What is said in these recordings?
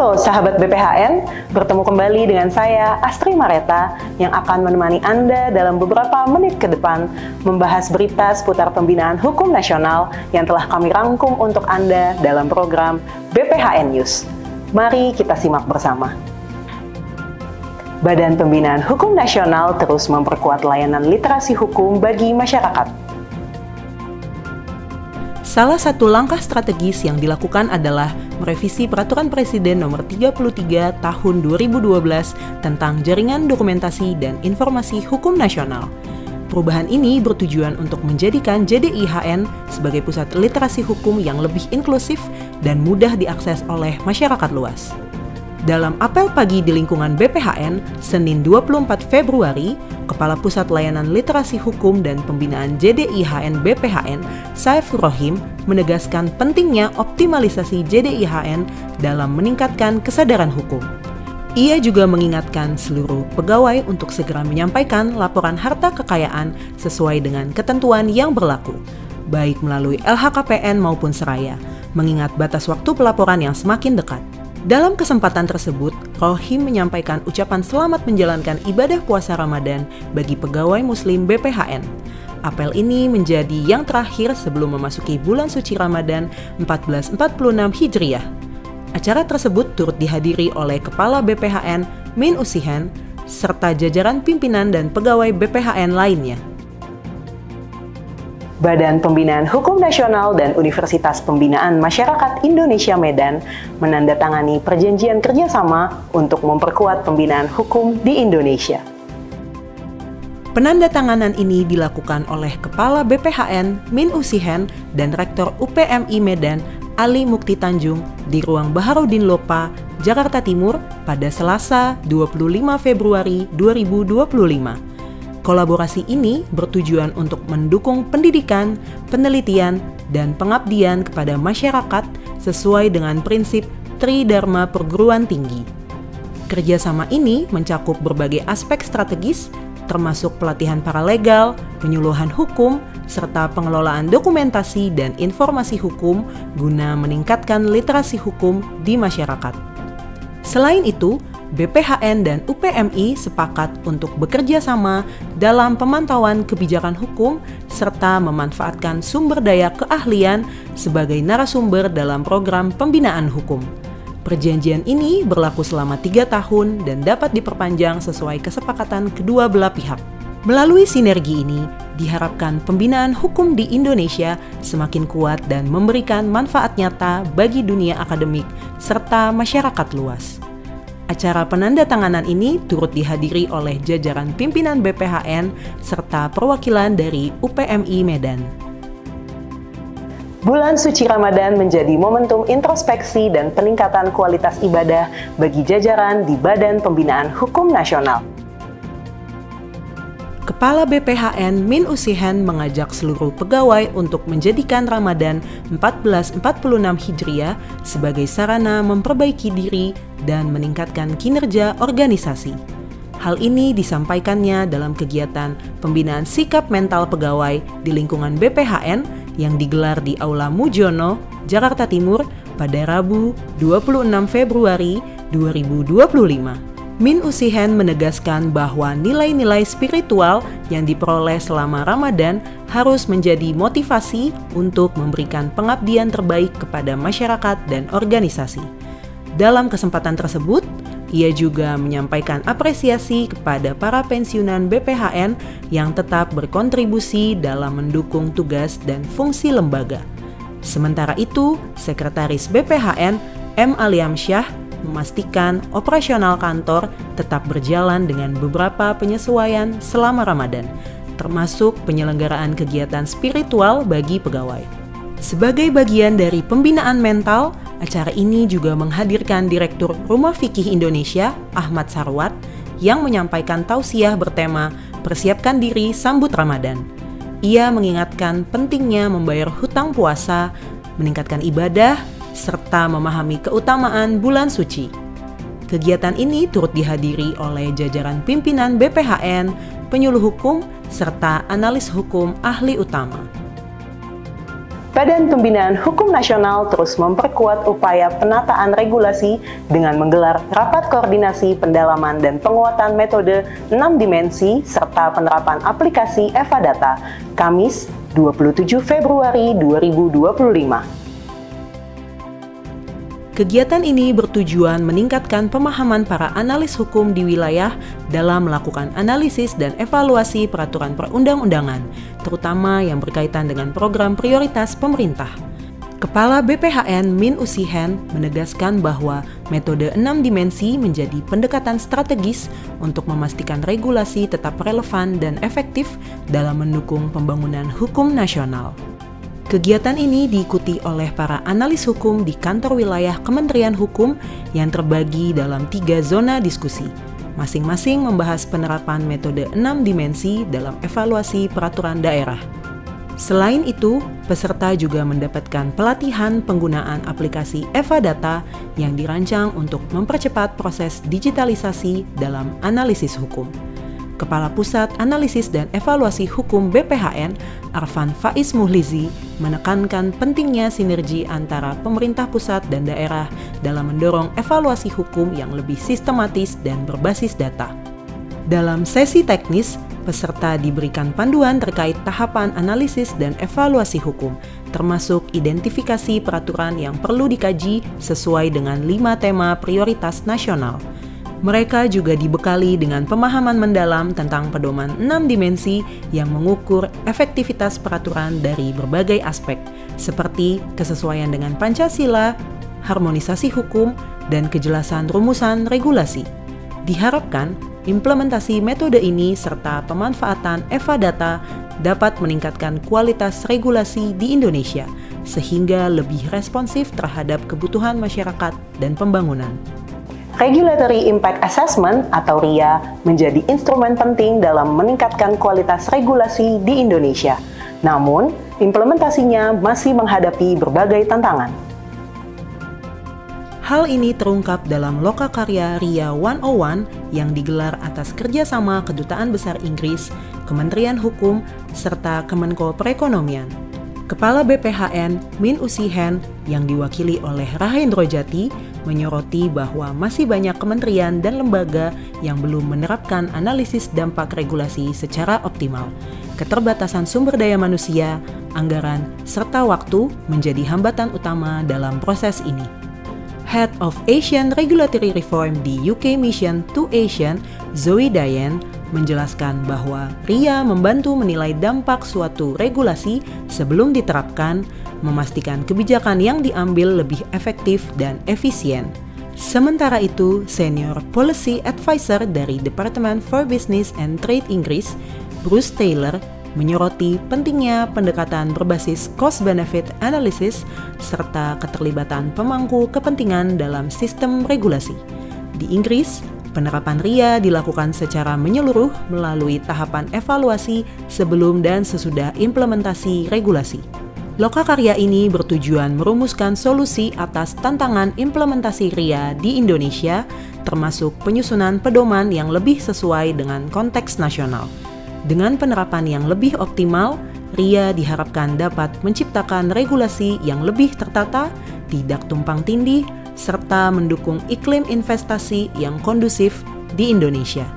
Halo sahabat BPHN, bertemu kembali dengan saya Astri Mareta yang akan menemani Anda dalam beberapa menit ke depan membahas berita seputar pembinaan hukum nasional yang telah kami rangkum untuk Anda dalam program BPHN News. Mari kita simak bersama. Badan Pembinaan Hukum Nasional terus memperkuat layanan literasi hukum bagi masyarakat. Salah satu langkah strategis yang dilakukan adalah merevisi Peraturan Presiden Nomor 33 Tahun 2012 tentang Jaringan Dokumentasi dan Informasi Hukum Nasional. Perubahan ini bertujuan untuk menjadikan JDIHN sebagai pusat literasi hukum yang lebih inklusif dan mudah diakses oleh masyarakat luas. Dalam apel pagi di lingkungan BPHN, Senin 24 Februari, Kepala Pusat Layanan Literasi Hukum dan Pembinaan JDIHN BPHN, Saiful Rohim, menegaskan pentingnya optimalisasi JDIHN dalam meningkatkan kesadaran hukum. Ia juga mengingatkan seluruh pegawai untuk segera menyampaikan laporan harta kekayaan sesuai dengan ketentuan yang berlaku, baik melalui LHKPN maupun Seraya, mengingat batas waktu pelaporan yang semakin dekat. Dalam kesempatan tersebut, Rohim menyampaikan ucapan selamat menjalankan ibadah puasa Ramadan bagi pegawai Muslim BPHN. Apel ini menjadi yang terakhir sebelum memasuki bulan suci Ramadan 1446 Hijriah. Acara tersebut turut dihadiri oleh Kepala BPHN Min Usihen serta jajaran pimpinan dan pegawai BPHN lainnya. Badan Pembinaan Hukum Nasional dan Universitas Pembinaan Masyarakat Indonesia Medan menandatangani perjanjian kerjasama untuk memperkuat pembinaan hukum di Indonesia. Penandatanganan ini dilakukan oleh Kepala BPHN Min Usihen dan Rektor UPMI Medan Ali Mukti Tanjung di Ruang Baharudin Lopa, Jakarta Timur pada Selasa 25 Februari 2025. Kolaborasi ini bertujuan untuk mendukung pendidikan, penelitian, dan pengabdian kepada masyarakat sesuai dengan prinsip Tridharma Perguruan Tinggi. Kerjasama ini mencakup berbagai aspek strategis, termasuk pelatihan paralegal, penyuluhan hukum, serta pengelolaan dokumentasi dan informasi hukum guna meningkatkan literasi hukum di masyarakat. Selain itu, BPHN dan UPMI sepakat untuk bekerja sama dalam pemantauan kebijakan hukum serta memanfaatkan sumber daya keahlian sebagai narasumber dalam program pembinaan hukum. Perjanjian ini berlaku selama 3 tahun dan dapat diperpanjang sesuai kesepakatan kedua belah pihak. Melalui sinergi ini, diharapkan pembinaan hukum di Indonesia semakin kuat dan memberikan manfaat nyata bagi dunia akademik serta masyarakat luas. Acara penandatanganan ini turut dihadiri oleh jajaran pimpinan BPHN serta perwakilan dari UPMI Medan. Bulan suci Ramadan menjadi momentum introspeksi dan peningkatan kualitas ibadah bagi jajaran di Badan Pembinaan Hukum Nasional. Kepala BPHN Min Usihen mengajak seluruh pegawai untuk menjadikan Ramadan 1446 Hijriah sebagai sarana memperbaiki diri dan meningkatkan kinerja organisasi. Hal ini disampaikannya dalam kegiatan pembinaan sikap mental pegawai di lingkungan BPHN yang digelar di Aula Mujono, Jakarta Timur pada Rabu 26 Februari 2025. Min Usihen menegaskan bahwa nilai-nilai spiritual yang diperoleh selama Ramadan harus menjadi motivasi untuk memberikan pengabdian terbaik kepada masyarakat dan organisasi. Dalam kesempatan tersebut, ia juga menyampaikan apresiasi kepada para pensiunan BPHN yang tetap berkontribusi dalam mendukung tugas dan fungsi lembaga. Sementara itu, Sekretaris BPHN M. Aliamsyah memastikan operasional kantor tetap berjalan dengan beberapa penyesuaian selama Ramadan, termasuk penyelenggaraan kegiatan spiritual bagi pegawai. Sebagai bagian dari pembinaan mental, acara ini juga menghadirkan Direktur Rumah Fikih Indonesia, Ahmad Sarwat, yang menyampaikan tausiah bertema "Persiapkan diri sambut Ramadan". Ia mengingatkan pentingnya membayar hutang puasa, meningkatkan ibadah, serta memahami keutamaan bulan suci. Kegiatan ini turut dihadiri oleh jajaran pimpinan BPHN, penyuluh hukum, serta analis hukum ahli utama. Badan Pembinaan Hukum Nasional terus memperkuat upaya penataan regulasi dengan menggelar rapat koordinasi pendalaman dan penguatan metode 6 dimensi serta penerapan aplikasi EVA Data, Kamis 27 Februari 2025. Kegiatan ini bertujuan meningkatkan pemahaman para analis hukum di wilayah dalam melakukan analisis dan evaluasi peraturan perundang-undangan, terutama yang berkaitan dengan program prioritas pemerintah. Kepala BPHN Min Usihen menegaskan bahwa metode 6 dimensi menjadi pendekatan strategis untuk memastikan regulasi tetap relevan dan efektif dalam mendukung pembangunan hukum nasional. Kegiatan ini diikuti oleh para analis hukum di kantor wilayah Kementerian Hukum yang terbagi dalam 3 zona diskusi, masing-masing membahas penerapan metode 6 dimensi dalam evaluasi peraturan daerah. Selain itu, peserta juga mendapatkan pelatihan penggunaan aplikasi EVA Data yang dirancang untuk mempercepat proses digitalisasi dalam analisis hukum. Kepala Pusat Analisis dan Evaluasi Hukum BPHN, Arfan Faiz Muhlizi, menekankan pentingnya sinergi antara pemerintah pusat dan daerah dalam mendorong evaluasi hukum yang lebih sistematis dan berbasis data. Dalam sesi teknis, peserta diberikan panduan terkait tahapan analisis dan evaluasi hukum, termasuk identifikasi peraturan yang perlu dikaji sesuai dengan 5 tema prioritas nasional. Mereka juga dibekali dengan pemahaman mendalam tentang pedoman 6 dimensi yang mengukur efektivitas peraturan dari berbagai aspek, seperti kesesuaian dengan Pancasila, harmonisasi hukum, dan kejelasan rumusan regulasi. Diharapkan, implementasi metode ini serta pemanfaatan EVA Data dapat meningkatkan kualitas regulasi di Indonesia, sehingga lebih responsif terhadap kebutuhan masyarakat dan pembangunan. Regulatory Impact Assessment atau RIA menjadi instrumen penting dalam meningkatkan kualitas regulasi di Indonesia. Namun, implementasinya masih menghadapi berbagai tantangan. Hal ini terungkap dalam lokakarya RIA 101 yang digelar atas kerjasama Kedutaan Besar Inggris, Kementerian Hukum, serta Kemenko Perekonomian. Kepala BPHN Min Usihen yang diwakili oleh Rahendro Jati menyoroti bahwa masih banyak kementerian dan lembaga yang belum menerapkan analisis dampak regulasi secara optimal. Keterbatasan sumber daya manusia, anggaran, serta waktu menjadi hambatan utama dalam proses ini. Head of Asian Regulatory Reform di UK Mission to Asian, Zoe Dayan, menjelaskan bahwa RIA membantu menilai dampak suatu regulasi sebelum diterapkan, memastikan kebijakan yang diambil lebih efektif dan efisien. Sementara itu, Senior Policy Advisor dari Department for Business and Trade Inggris, Bruce Taylor, menyoroti pentingnya pendekatan berbasis cost-benefit analysis serta keterlibatan pemangku kepentingan dalam sistem regulasi. Di Inggris, penerapan RIA dilakukan secara menyeluruh melalui tahapan evaluasi sebelum dan sesudah implementasi regulasi. Lokakarya ini bertujuan merumuskan solusi atas tantangan implementasi RIA di Indonesia, termasuk penyusunan pedoman yang lebih sesuai dengan konteks nasional. Dengan penerapan yang lebih optimal, RIA diharapkan dapat menciptakan regulasi yang lebih tertata, tidak tumpang tindih, serta mendukung iklim investasi yang kondusif di Indonesia.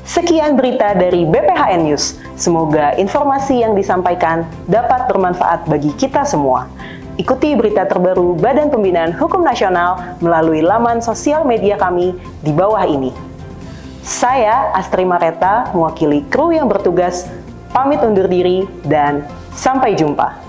Sekian berita dari BPHN News. Semoga informasi yang disampaikan dapat bermanfaat bagi kita semua. Ikuti berita terbaru Badan Pembinaan Hukum Nasional melalui laman sosial media kami di bawah ini. Saya, Astri Mareta, mewakili kru yang bertugas, pamit undur diri dan sampai jumpa.